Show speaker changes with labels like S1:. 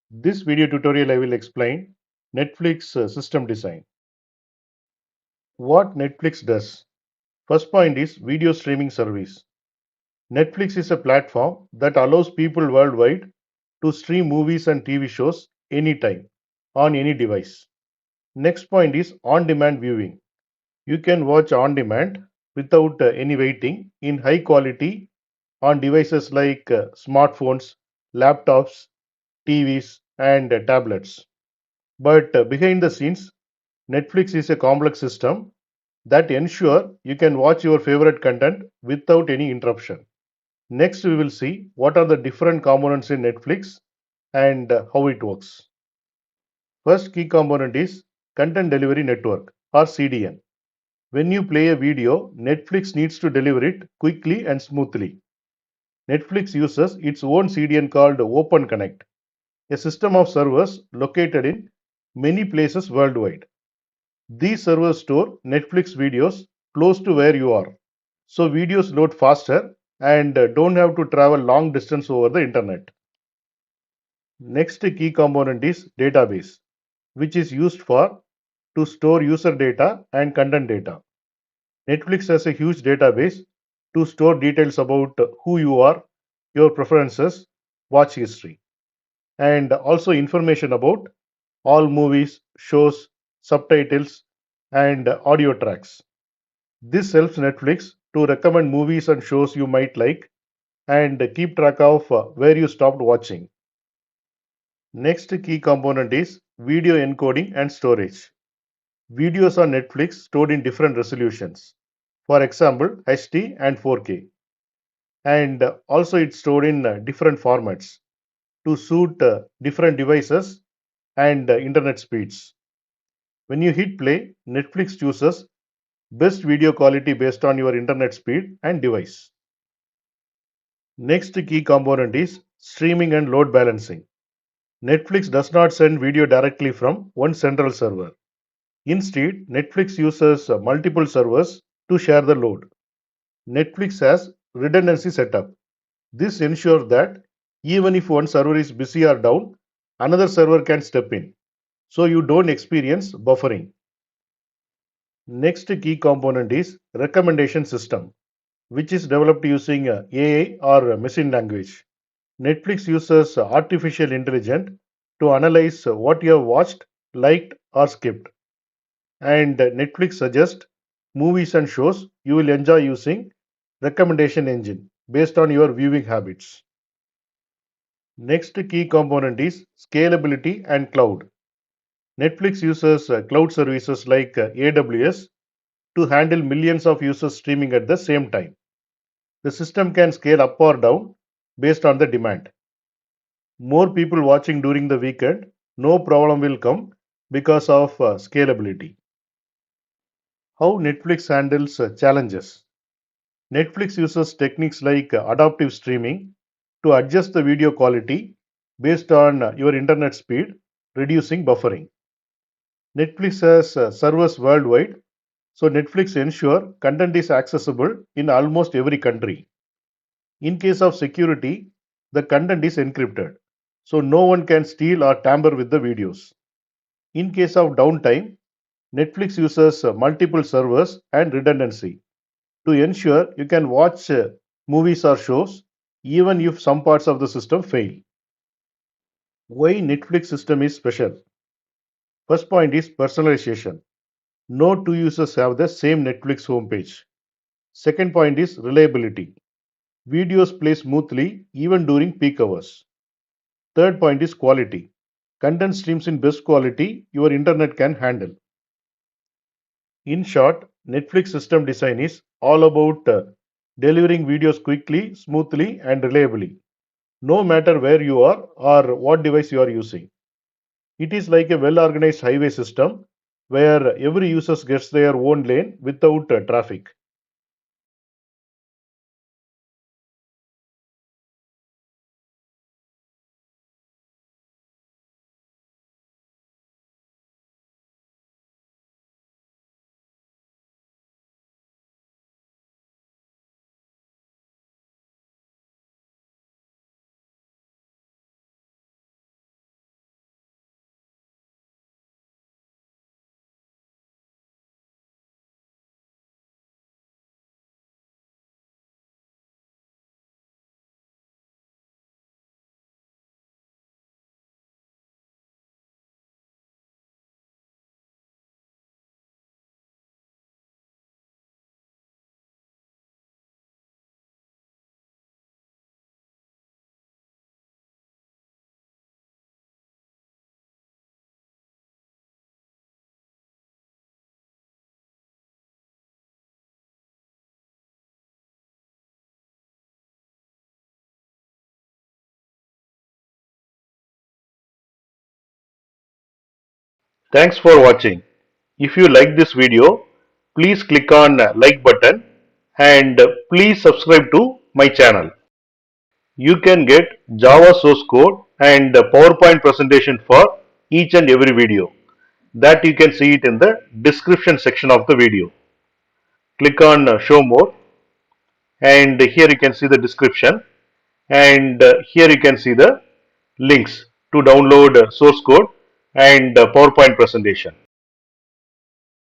S1: This video tutorial I will explain Netflix system design. What Netflix does. First point is video streaming service. Netflix is a platform that allows people worldwide to stream movies and TV shows anytime on any device. Next point is on-demand viewing. You can watch on demand without any waiting in high quality on devices like smartphones, laptops, TVs, and tablets. But behind the scenes, Netflix is a complex system that ensure you can watch your favorite content without any interruption. Next, we will see what are the different components in Netflix and how it works. First key component is Content Delivery Network or CDN. When you play a video, Netflix needs to deliver it quickly and smoothly. Netflix uses its own CDN called Open Connect, a system of servers located in many places worldwide. These servers store Netflix videos close to where you are. So videos load faster and don't have to travel long distance over the internet. Next key component is database, which is used for to store user data and content data. Netflix has a huge database to store details about who you are, your preferences, watch history, and also information about all movies, shows, subtitles, and audio tracks. This helps Netflix to recommend movies and shows you might like and keep track of where you stopped watching. Next key component is video encoding and storage. Videos on Netflix stored in different resolutions. For example, HD and 4K. And also it's stored in different formats to suit different devices and internet speeds. When you hit play, Netflix chooses best video quality based on your internet speed and device. Next key component is streaming and load balancing. Netflix does not send video directly from one central server. Instead, Netflix uses multiple servers to share the load. Netflix has redundancy setup. This ensures that even if one server is busy or down, another server can step in, so you don't experience buffering. Next key component is recommendation system, which is developed using AI or machine language. Netflix uses artificial intelligence to analyze what you have watched, liked, or skipped. And Netflix suggests movies and shows you will enjoy using recommendation engine based on your viewing habits. Next key component is scalability and cloud. Netflix uses cloud services like AWS to handle millions of users streaming at the same time. The system can scale up or down based on the demand. More people watching during the weekend, no problem will come because of scalability. How Netflix handles challenges. Netflix uses techniques like adaptive streaming to adjust the video quality based on your internet speed, reducing buffering. Netflix has servers worldwide, so Netflix ensure content is accessible in almost every country. In case of security, the content is encrypted, so no one can steal or tamper with the videos. In case of downtime, Netflix uses multiple servers and redundancy to ensure you can watch movies or shows even if some parts of the system fail. Why Netflix system is special? First point is personalization. No two users have the same Netflix homepage. Second point is reliability. Videos play smoothly even during peak hours. Third point is quality. Content streams in best quality your internet can handle. In short, Netflix system design is all about delivering videos quickly, smoothly, and reliably, no matter where you are or what device you are using. It is like a well organized highway system where every user gets their own lane without traffic. Thanks for watching. If you like this video, please click on like button and please subscribe to my channel. You can get Java source code and PowerPoint presentation for each and every video. That you can see it in the description section of the video. Click on show more, and here you can see the description, and here you can see the links to download source code and PowerPoint presentation.